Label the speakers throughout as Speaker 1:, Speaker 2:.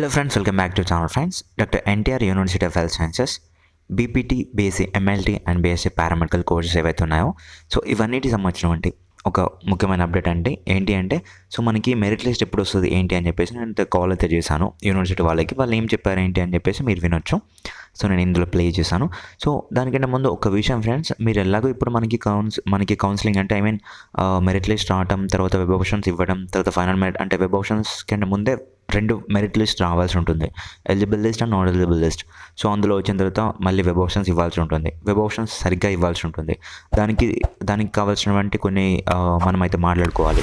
Speaker 1: Hello friends, welcome back to channel friends. Dr. NTR University of Health Sciences BPT, BSc MLT and BSc paramedical courses ఏవైతే ఉన్నాయో so ఇవన్నిటికి సంబంధించినటువంటి ఒక ముఖ్యమైన update ఏంటి అంటే సో మనకి మెరిట్ లిస్ట్ ఎప్పుడు వస్తుంది ఏంటి అని చెప్పేసి నేను కాల్ అయితే చేశాను యూనివర్సిటీ వాళ్ళకి. వాళ్ళు ఏం చెప్పారు ఏంటి అని చెప్పేసి మీరు వినొచ్చు. సో నేను ఇందులో ప్లే చేశాను. సో దానికంటే ముందు ఒక విషయం ఫ్రెండ్స్, మీరు ఎలాగో ఇప్పుడు మనకి కౌన్సిలింగ్ అంటే మెరిట్ లిస్ట్ రావడం, తర్వాత వెబ్ ఆప్షన్స్ ఇవ్వడం, తర్వాత ఫైనల్ మెరిట్ అంటే వెబ్ ఆప్షన్స్ కంటే ముందే 2 మెరిట్ లిస్ట్ రావాల్సి ఉంటుంది, eligible list and not eligible list. So అందులో వచ్చిన తర్వాత మళ్ళీ వెబ్ ఆప్షన్స్ ఇవ్వాల్సి ఉంటుంది. వెబ్ ఆప్షన్స్ సరిగ్గా ఇవ్వాల్సి ఉంటుంది. దానికి కావాల్సినటువంటి కొన్ని మనమైతే మాట్లాడుకోవాలి.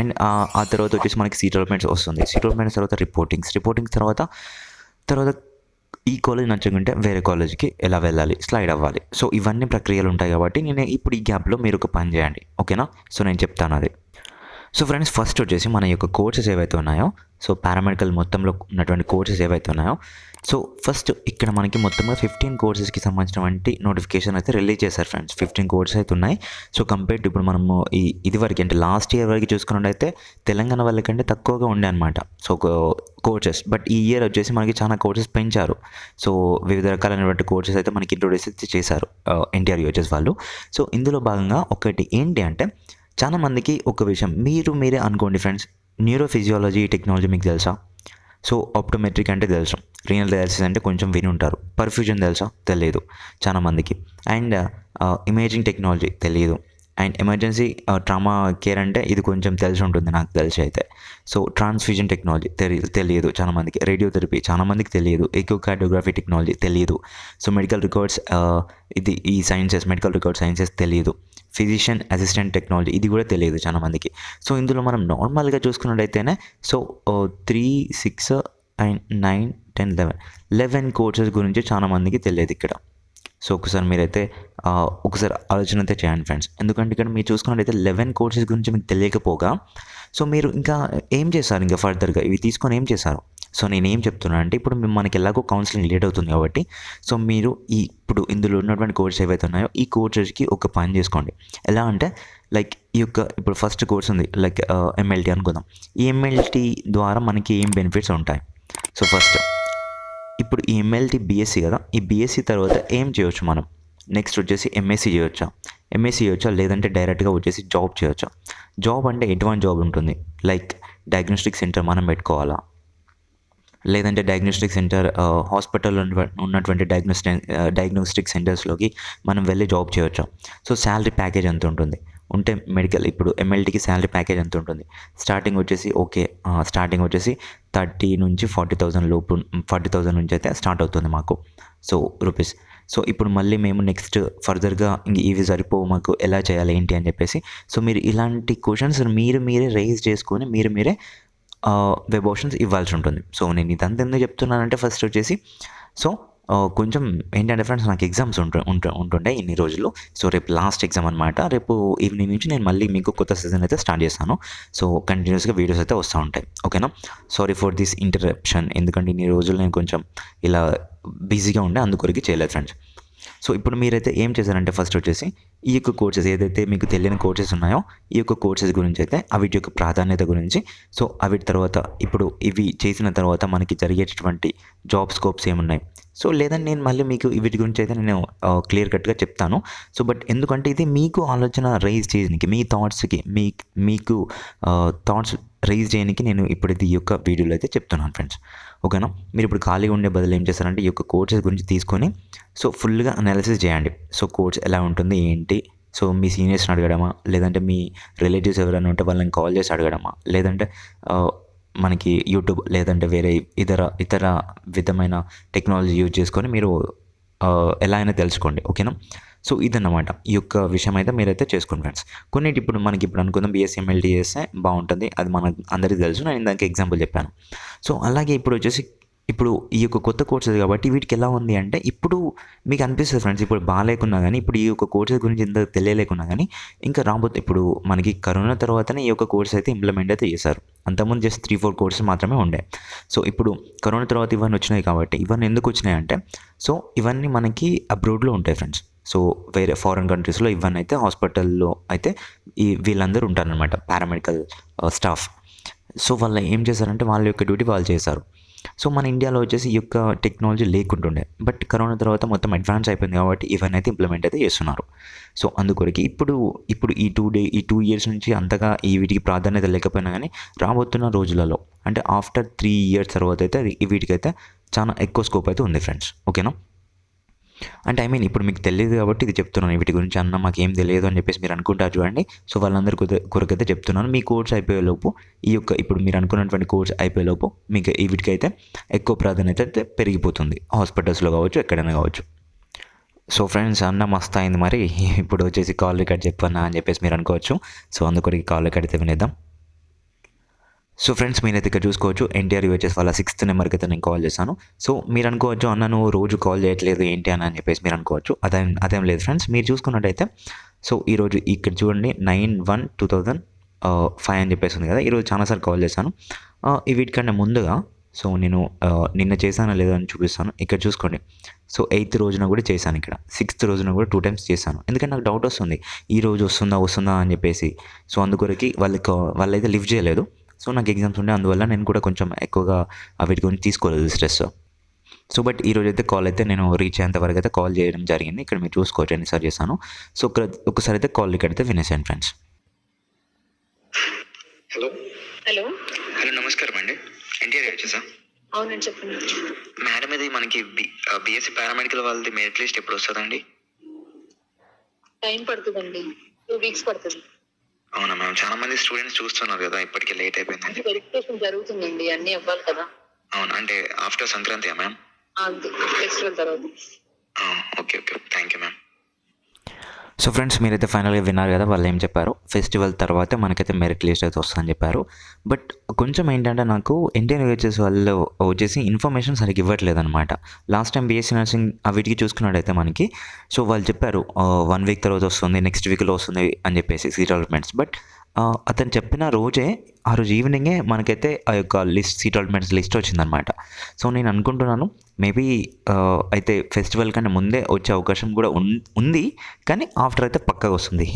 Speaker 1: అండ్ ఆ తర్వాత వచ్చేసి మనకి సీట్ అలాట్మెంట్స్ వస్తుంది. సీట్ అలాట్మెంట్స్ తర్వాత రిపోర్టింగ్స్ తర్వాత ఈ కాలేజ్ నచ్చకుంటే వేరే కాలేజ్కి ఎలా వెళ్ళాలి, స్లైడ్ అవ్వాలి. సో ఇవన్నీ ప్రక్రియలు ఉంటాయి కాబట్టి నేను ఇప్పుడు ఈ గ్యాప్లో మీరు ఒక పని చేయండి, ఓకేనా? సో నేను చెప్తాను అది. సో ఫ్రెండ్స్, ఫస్ట్ వచ్చేసి మన యొక్క కోర్సెస్ ఏవైతే ఉన్నాయో, సో పారామెడికల్ మొత్తంలో ఉన్నటువంటి కోర్సెస్ ఏవైతే ఉన్నాయో, సో ఫస్ట్ ఇక్కడ మనకి మొత్తంగా 15 కోర్సెస్కి సంబంధించినటువంటి నోటిఫికేషన్ అయితే రిలీజ్ చేశారు ఫ్రెండ్స్. 15 కోర్సెస్ అయితే ఉన్నాయి. సో కంపేర్ టు ఇప్పుడు మనము ఇది వరకు అంటే లాస్ట్ ఇయర్ వరకు చూసుకున్నట్టయితే తెలంగాణ వాళ్ళకంటే తక్కువగా ఉండే అనమాట సో కోర్సెస్. బట్ ఈ ఇయర్ వచ్చేసి మనకి చాలా కోర్సెస్ పెంచారు. సో వివిధ రకాలైనటువంటి కోర్సెస్ అయితే మనకి ఇంట్రొడ్యూస్ అయితే చేశారు ఎన్టీఆర్ యూహెచ్ఎస్ వాళ్ళు. సో ఇందులో భాగంగా ఒకటి ఏంటి అంటే, చాలా మందికి ఒక విషయం మీరే అనుకోండి ఫ్రెండ్స్, న్యూరోఫిజియాలజీ టెక్నాలజీ మీకు తెలుసా? సో ఆప్టోమెట్రిక్ అంటే తెలుసు, రీనల్ డయాలసిస్ అంటే కొంచెం విని ఉంటారు, పర్ఫ్యూజన్ తెలుసా? తెలియదు చాలా మందికి. అండ్ ఇమేజింగ్ టెక్నాలజీ తెలియదు. అండ్ ఎమర్జెన్సీ ట్రామా కేర్ అంటే ఇది కొంచెం తెలిసి ఉంటుంది నాకు తెలిసి అయితే. సో ట్రాన్స్ఫ్యూజన్ టెక్నాలజీ తెలియదు చాలా మందికి. రేడియోథెరపీ చాలా మందికి తెలియదు. ఎకోకార్డియోగ్రఫీ టెక్నాలజీ తెలియదు. సో మెడికల్ రికార్డ్స్ ఈ సైన్సెస్, మెడికల్ రికార్డ్ సైన్సెస్ తెలియదు. ఫిజిషియన్ అసిస్టెంట్ టెక్నాలజీ ఇది కూడా తెలియదు చాలా మందికి. సో ఇందులో మనం నార్మల్గా చూసుకున్నట్టయితేనే సో 3, 6 అండ్ 9, 10, 11 కోర్సెస్ గురించి చాలా మందికి తెలియదు ఇక్కడ. సో ఒకసారి మీరైతే ఆలోచన అయితే చేయండి ఫ్రెండ్స్. ఎందుకంటే ఇక్కడ మీరు చూసుకున్నట్టయితే 11 కోర్సెస్ గురించి మీకు తెలియకపోగా సో మీరు ఇంకా ఏం చేస్తారు, ఇంకా ఫర్దర్గా ఇవి తీసుకొని ఏం చేస్తారు? సో నేను ఏం చెప్తున్నాను అంటే, ఇప్పుడు మనకి ఎలాగో కౌన్సిలింగ్ లేట్ అవుతుంది కాబట్టి సో మీరు ఇప్పుడు ఇందులో ఉన్నటువంటి కోర్సెస్ ఏవైతే ఉన్నాయో ఈ కోర్సెస్కి ఒక పని చేసుకోండి. ఎలా అంటే లైక్ ఇప్పుడు ఫస్ట్ కోర్స్ ఉంది లైక్ ఎంఎల్టీ అనుకుందాం. ఈ ఎంఎల్టీ ద్వారా మనకి ఏం బెనిఫిట్స్ ఉంటాయి? సో ఫస్ట్ ఇప్పుడు ఈ ఎంఎల్టీ బీఎస్సీ కదా, ఈ బీఎస్సీ తర్వాత ఏం చేయొచ్చు మనం? నెక్స్ట్ వచ్చేసి ఎంఎస్సీ చేయొచ్చా లేదంటే డైరెక్ట్గా వచ్చేసి జాబ్ చేయొచ్చా? జాబ్ అంటే ఎటువంటి జాబ్ ఉంటుంది? లైక్ డయాగ్నోస్టిక్ సెంటర్ మనం పెట్టుకోవాలా, లేదంటే డయాగ్నోస్టిక్ సెంటర్ హాస్పిటల్లో ఉన్నటువంటి డయాగ్నోస్టిక్ సెంటర్స్లోకి మనం వెళ్ళి జాబ్ చేయొచ్చు. సో శాలరీ ప్యాకేజ్ ఎంత ఉంటుంది? మెడికల్ ఇప్పుడు ఎంఎల్టీకి శాలరీ ప్యాకేజ్ ఎంత ఉంటుంది? స్టార్టింగ్ వచ్చేసి 30 నుంచి 40,000 లోపు, 40,000 నుంచి అయితే స్టార్ట్ అవుతుంది మాకు సో రూపీస్. సో ఇప్పుడు మళ్ళీ మేము నెక్స్ట్ ఫర్దర్గా ఇవి సరిపోవు మాకు, ఎలా చేయాలి ఏంటి అని చెప్పేసి సో మీరు ఇలాంటి క్వశ్చన్స్ మీరే రైజ్ చేసుకొని మీరే వెబ్ ఆప్షన్స్ ఇవ్వాల్సి ఉంటుంది. సో నేను ఇదంతా ఎందుకు చెప్తున్నానంటే, ఫస్ట్ వచ్చేసి సో కొంచెం ఏంటంటే ఫ్రెండ్స్, నాకు ఎగ్జామ్స్ ఉంటుండే ఇన్ని రోజులు. సో రేపు లాస్ట్ ఎగ్జామ్ అనమాట. రేపు ఈవినింగ్ నుంచి నేను మళ్ళీ మీకు కొత్త సీజన్ అయితే స్టార్ట్ చేస్తాను. సో కంటిన్యూస్గా వీడియోస్ అయితే వస్తూ ఉంటాయి, ఓకేనా? సారీ ఫర్ దిస్ ఇంటరప్షన్, ఎందుకంటే ఇన్ని రోజులు నేను కొంచెం ఇలా బిజీగా ఉండే, అందుకొరికి చేయలేదు ఫ్రెండ్స్. సో ఇప్పుడు మీరైతే ఏం చేశారంటే, ఫస్ట్ వచ్చేసి ఈ యొక్క కోర్సెస్ ఏదైతే మీకు తెలియని కోర్సెస్ ఉన్నాయో ఈ యొక్క కోర్సెస్ గురించి అయితే వీటి యొక్క ప్రాధాన్యత గురించి, సో అవి తర్వాత ఇప్పుడు ఇవి చేసిన తర్వాత మనకి జరిగేటటువంటి జాబ్ స్కోప్స్ ఏమున్నాయి, సో లేదని నేను మళ్ళీ మీకు వీటి గురించి అయితే నేను క్లియర్ కట్గా చెప్తాను. సో బట్ ఎందుకంటే ఇది మీకు ఆలోచన రైజ్ చేయడానికి, మీ థాట్స్కి మీకు థాట్స్ రైజ్ చేయడానికి నేను ఇప్పుడు ఈ యొక్క వీడియోలో అయితే చెప్తున్నాను ఫ్రెండ్స్, ఓకేనా? మీరు ఇప్పుడు ఖాళీగా ఉండే బదులు ఏం చేస్తారంటే ఈ యొక్క కోర్సెస్ గురించి తీసుకొని సో ఫుల్గా అనాలిసిస్ చేయండి. సో కోర్స్ ఎలా ఉంటుంది ఏంటి, సో మీ సీనియర్స్ని అడగడమా, లేదంటే మీ రిలేటివ్స్ ఎవరైనా ఉంటే వాళ్ళని కాల్ చేసి అడగడమా, లేదంటే మనకి యూట్యూబ్ లేదంటే వేరే ఇతర విధమైన టెక్నాలజీ యూజ్ చేసుకొని మీరు ఎలా అయినా తెలుసుకోండి, ఓకేనా? సో ఇదన్నమాట ఈ యొక్క విషయం అయితే మీరైతే చేసుకోండి ఫ్రెండ్స్. కొన్నిటి ఇప్పుడు అనుకుందాం బీఎస్సీ ఎంఎల్టీ చేస్తే బాగుంటుంది, అది మనకు అందరికీ తెలుసు, నేను దానికి ఎగ్జాంపుల్ చెప్పాను. సో అలాగే ఇప్పుడు వచ్చేసి ఈ యొక్క కొత్త కోర్సెస్ కాబట్టి వీటికి ఎలా ఉంది అంటే, ఇప్పుడు మీకు అనిపిస్తుంది ఫ్రెండ్స్, ఇప్పుడు బాగాలేకున్నా కానీ ఇప్పుడు ఈ యొక్క కోర్సెస్ గురించి ఇంత తెలియలేకున్నా కానీ ఇంకా రాబోతే ఇప్పుడు మనకి కరోనా తర్వాతనే ఈ యొక్క కోర్స్ అయితే ఇంప్లిమెంట్ అయితే చేశారు. అంతకుముందు జస్ట్ 3-4 కోర్సెస్ మాత్రమే ఉండే. సో ఇప్పుడు కరోనా తర్వాత ఇవన్నీ వచ్చినాయి కాబట్టి, ఇవన్నీ ఎందుకు వచ్చినాయి అంటే సో ఇవన్నీ మనకి అబ్రాడ్లో ఉంటాయి ఫ్రెండ్స్. సో వేరే ఫారిన్ కంట్రీస్లో ఇవన్నీ అయితే హాస్పిటల్లో అయితే వీళ్ళందరూ ఉంటారనమాట పారామెడికల్ స్టాఫ్. సో వాళ్ళు ఏం చేశారంటే వాళ్ళ యొక్క డ్యూటీ వాళ్ళు చేశారు. సో మన ఇండియాలో వచ్చేసి ఈ యొక్క టెక్నాలజీ లేకుంటుండే, బట్ కరోనా తర్వాత మొత్తం అడ్వాన్స్ అయిపోయింది కాబట్టి ఇవన్నీ అయితే ఇంప్లిమెంట్ అయితే చేస్తున్నారు. సో అందుకొరకు ఇప్పుడు ఈ 2 ఇయర్స్ నుంచి అంతగా ఈ వీటికి ప్రాధాన్యత లేకపోయినా కానీ రాబోతున్న రోజులలో అంటే ఆఫ్టర్ 3 ఇయర్స్ తర్వాత అయితే వీటికైతే చాలా ఎక్కువ స్కోప్ అయితే ఉంది ఫ్రెండ్స్. ఓకేనా? అంటే ఇప్పుడు మీకు తెలియదు కాబట్టి ఇది చెప్తున్నాను. వీటి గురించి అన్న మాకేం తెలియదు అని చెప్పేసి మీరు అనుకుంటారు చూడండి. సో వాళ్ళందరి కొరకైతే చెప్తున్నాను. మీ కోర్స్ అయిపోయేలోపు ఇప్పుడు మీరు అనుకున్నటువంటి కోర్స్ అయిపోయేలోపు మీకు వీటికైతే ఎక్కువ ప్రాధాన్యత అయితే పెరిగిపోతుంది, హాస్పిటల్స్లో కావచ్చు, ఎక్కడైనా కావచ్చు. సో ఫ్రెండ్స్, అన్న మస్తు అయింది. మరి ఇప్పుడు వచ్చేసి కాల్ రికార్డ్ చెప్పన్నా అని చెప్పేసి మీరు అనుకోవచ్చు. సో అందుకొరికి కాల్ రికార్డ్ అయితే వినేద్దాం. సో ఫ్రెండ్స్, మీరైతే ఇక్కడ చూసుకోవచ్చు ఎన్టీఆర్ యూహెచ్ఎస్ వాళ్ళ 6th నెంబర్కి అయితే నేను కాల్ చేశాను. సో మీరు అనుకోవచ్చు, అన్న నువ్వు రోజు కాల్ చేయట్లేదు ఏంటి అని చెప్పేసి మీరు అనుకోవచ్చు. అదేం లేదు ఫ్రెండ్స్. మీరు చూసుకున్నట్టయితే సో ఈరోజు ఇక్కడ చూడండి 9/1/2005 అని చెప్పేసి ఉంది కదా. ఈరోజు చాలాసార్లు కాల్ చేశాను. వీటికన్నా ముందుగా సో నేను నిన్న చేశానా లేదా అని చూపిస్తాను. ఇక్కడ చూసుకోండి. సో 8th రోజున కూడా చేశాను, ఇక్కడ 6th రోజున కూడా 2 times చేశాను. ఎందుకంటే నాకు డౌట్ వస్తుంది, ఈ రోజు వస్తుందా అని చెప్పేసి. సో అందుకొరకు వాళ్ళైతే లిఫ్ట్ చేయలేదు. సో నాకు ఎగ్జామ్స్ ఉండే, అందువల్ల నేను కూడా కొంచెం ఎక్కువగా వీటి గురించి తీసుకోలేదు స్ట్రెస్. సో బట్ ఈరోజు అయితే కాల్ అయితే నేను రీచ్ అయ్యేంత వరకు అయితే కాల్ చేయడం జరిగింది. ఇక్కడ మీరు చూసుకోవచ్చు ఎన్నిసార్లు చేశాను. సో ఒకసారి అయితే కాల్ రికార్డ్ అయితే వినేసాను ఫ్రెండ్స్.
Speaker 2: హలో
Speaker 3: హలో
Speaker 2: హలో నమస్కారం అండి. ఎన్టీఆర్ వచ్చేసా?
Speaker 3: అవునండి, చెప్పండి.
Speaker 2: మేడం, ఇది మనకి బీఎస్సీ పారామెడికల్ వాళ్ళది మెరిట్ లిస్ట్ ఎప్పుడు వస్తుందండి?
Speaker 3: టైం పడుతుందండి, 2 weeks పడుతుంది.
Speaker 2: అవునా మ్యామ్? చాలా మంది స్టూడెంట్స్ చూస్తున్నారు కదా, ఇప్పటికే లేట్ అయిపోయిందండి.
Speaker 3: వెరిఫికేషన్ జరుగుతుందండి, అన్ని అవ్వాలి కదా.
Speaker 2: అవును, అంటే ఆఫ్టర్ సంక్రాంతి మ్యామ్?
Speaker 3: అంతే, ఫెస్టివల్ తర్వాత.
Speaker 2: Okay okay, thank you ma'am.
Speaker 1: So friends, మీరైతే ఫైనల్గా విన్నారు కదా వాళ్ళు ఏం చెప్పారు. ఫెస్టివల్ తర్వాత మనకైతే మెరిట్ లిస్ట్ అయితే వస్తుందని చెప్పారు. బట్ కొంచెం ఏంటంటే నాకు ఎన్టీఆర్ యూహెచ్ఎస్ వాళ్ళు వచ్చేసి ఇన్ఫర్మేషన్ సరిగ్గా ఇవ్వట్లేదు అనమాట. లాస్ట్ టైం బీఎస్సీ నర్సింగ్ వీటికి చూసుకున్నట్టయితే మనకి సో వాళ్ళు చెప్పారు 1 week తర్వాత వస్తుంది, నెక్స్ట్ వీక్లో వస్తుంది అని చెప్పేసి సీట్ అలాట్మెంట్స్. బట్ అతను చెప్పిన రోజే ఆ రోజు ఈవినింగే మనకైతే ఆ యొక్క సీట్ అలాట్మెంట్స్ లిస్ట్ వచ్చిందనమాట. సో నేను అనుకుంటున్నాను మేబీ అయితే ఫెస్టివల్ కన్నా ముందే వచ్చే అవకాశం కూడా ఉంది, కానీ ఆఫ్టర్ అయితే పక్కాగా వస్తుంది.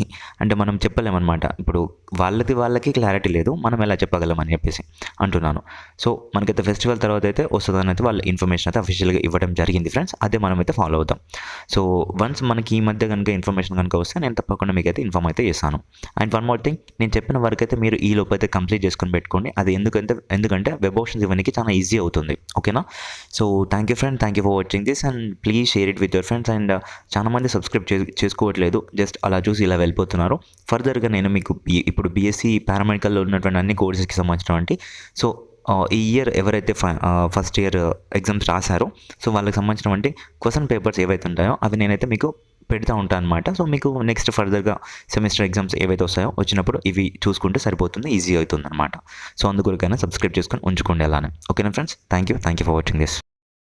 Speaker 1: అంటే మనం చెప్పలేమన్నమాట. ఇప్పుడు వాళ్ళకి క్లారిటీ లేదు, మనం ఎలా చెప్పగలమని చెప్పేసి అంటున్నాను. సో మనకైతే ఫెస్టివల్ తర్వాత అయితే వస్తుందని అయితే వాళ్ళ ఇన్ఫర్మేషన్ అయితే అఫీషియల్గా ఇవ్వడం జరిగింది ఫ్రెండ్స్. అదే మనమైతే ఫాలో అవుతాం. సో వన్స్ మనకి ఈ మధ్య కనుక ఇన్ఫర్మేషన్ కనుక వస్తే నేను తప్పకుండా మీకు అయితే ఇన్ఫార్మ్ అయితే చేస్తాను. అండ్ వన్ మోర్ థింగ్, నేను చెప్పిన వరకు అయితే మీరు ఈ లోపు అయితే కంప్లీట్ చేసుకొని పెట్టుకోండి. అది ఎందుకంటే వెబ్ ఆప్షన్స్ ఇవన్నీ చాలా ఈజీ అవుతుంది. ఓకేనా? So thank you friend, thank you for watching this and please share it with your friends. And చాలా మంది సబ్స్క్రైబ్ చేసుకోవట్లేదు, జస్ట్ అలా చూసి ఇలా వెళ్ళిపోతున్నారు. ఫర్దర్గా నేను మీకు ఇప్పుడు బీఎస్సీ పారామెడికల్లో ఉన్నటువంటి అన్ని కోర్సెస్కి సంబంధించినటువంటి సో ఈ ఇయర్ ఎవరైతే ఫస్ట్ ఇయర్ ఎగ్జామ్స్ రాశారో సో వాళ్ళకి సంబంధించినటువంటి క్వశ్చన్ పేపర్స్ ఏవైతే ఉంటాయో అవి నేనైతే మీకు పెడతా ఉంటాను అనమాట. సో మీకు నెక్స్ట్ ఫర్దర్గా సెమిస్టర్ ఎగ్జామ్స్ ఏవైతే వస్తాయో వచ్చినప్పుడు ఇవి చూసుకుంటే సరిపోతుంది, ఈజీ అవుతుంది అనమాట. సో అందుకొరకైనా సబ్స్క్రైబ్ చేసుకొని ఉంచుకోండి అలానే. ఓకేనా friends? Thank you for watching this.